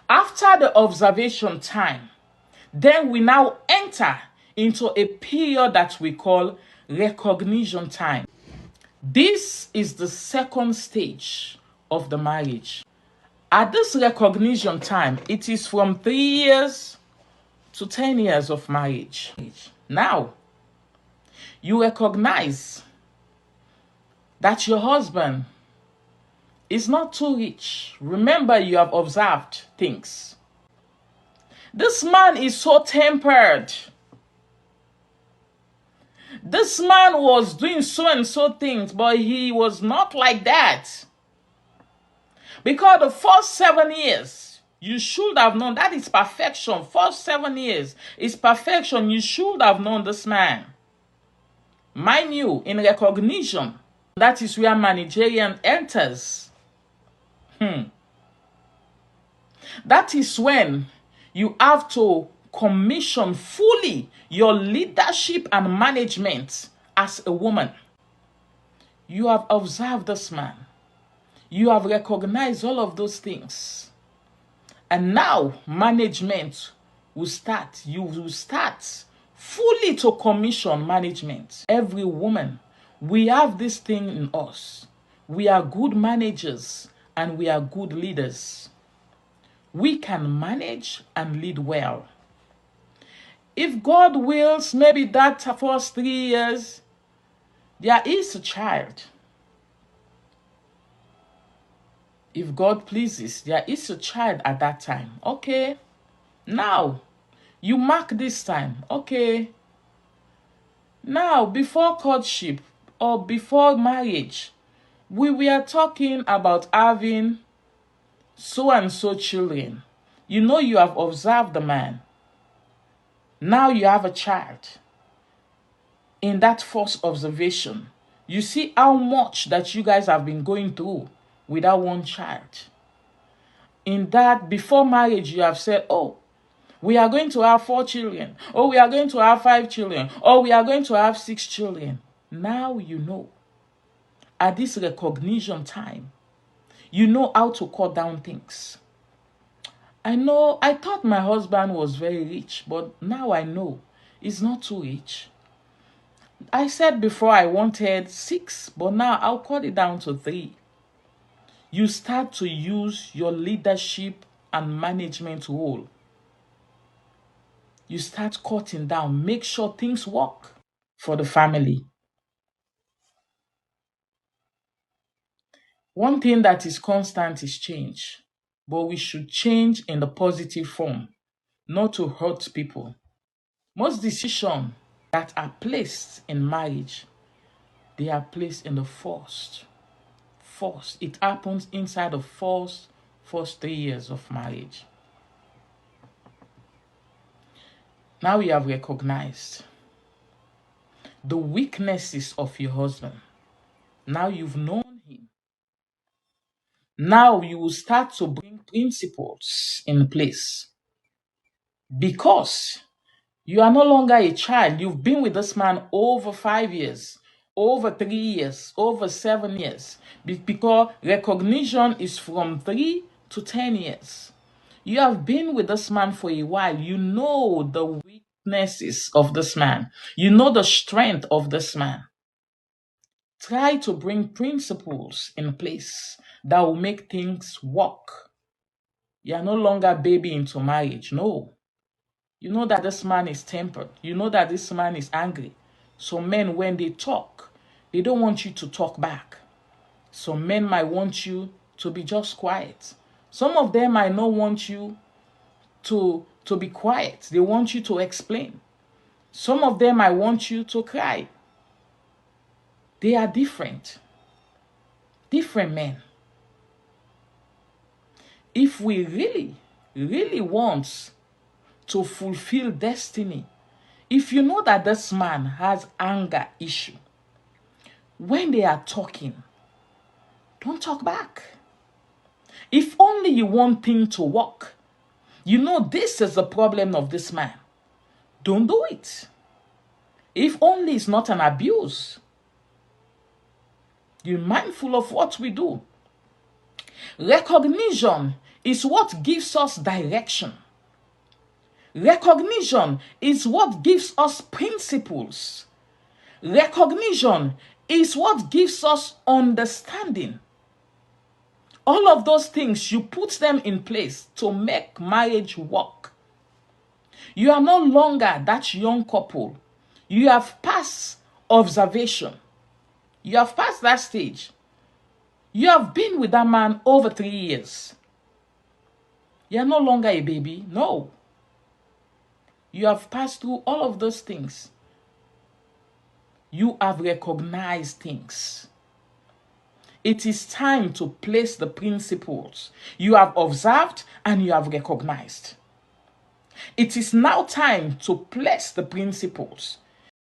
After the observation time, then we now enter into a period that we call recognition time. This is the second stage of the marriage. At this recognition time, it is from 3 years to 10 years of marriage. Now, you recognize that your husband is not too rich. Remember, you have observed things. This man is so tempered. This man was doing so and so things, but he was not like that. Because the first 7 years, you should have known that is perfection. First 7 years is perfection. You should have known this man. Mind you, in recognition, that is where managerial enters. That is when you have to commission fully your leadership and management as a woman. You have observed this man. You have recognized all of those things. And now management will start. You will start fully to commission management. Every woman, we have this thing in us. We are good managers and we are good leaders. We can manage and lead well. If God wills, maybe that first 3 years, there is a child. If God pleases, there is a child at that time. Okay. Now, you mark this time. Okay. Now, before courtship or before marriage, we were talking about having so and so children. You know, you have observed the man. Now you have a child. In that first observation, you see how much that you guys have been going through without one child. In that, before marriage, you have said, oh, we are going to have 4 children. Oh, we are going to have 5 children. Oh, we are going to have 6 children. Now you know. At this recognition time, you know how to cut down things. I know, I thought my husband was very rich, but now I know he's not too rich. I said before I wanted 6, but now I'll cut it down to 3. You start to use your leadership and management role. You start cutting down. Make sure things work for the family. One thing that is constant is change. But we should change in the positive form, not to hurt people. Most decisions that are placed in marriage, they are placed in the first. It happens inside the first 3 years of marriage. Now you have recognized the weaknesses of your husband. Now you've known him. Now you will start to bring principles in place. Because you are no longer a child. You've been with this man over 5 years, over 3 years, over 7 years. Because recognition is from 3 to 10 years. You have been with this man for a while. You know the weaknesses of this man. You know the strength of this man. Try to bring principles in place that will make things work. You are no longer baby into marriage. No. You know that this man is tempered. You know that this man is angry. So men, when they talk, they don't want you to talk back. So men might want you to be just quiet. Some of them might not want you to be quiet. They want you to explain. Some of them might want you to cry. They are different. Different men. If we really, really want to fulfill destiny, if you know that this man has anger issue, when they are talking, don't talk back. If only you want things to work, you know this is the problem of this man, don't do it. If only it's not an abuse. You're mindful of what we do. Recognition is what gives us direction. Recognition is what gives us principles. Recognition is what gives us understanding. All of those things, you put them in place to make marriage work. You are no longer that young couple. You have passed observation. You have passed that stage. You have been with that man over 3 years. You are no longer a baby. No. You have passed through all of those things. You have recognized things. It is time to place the principles. You have observed and you have recognized. It is now time to place the principles.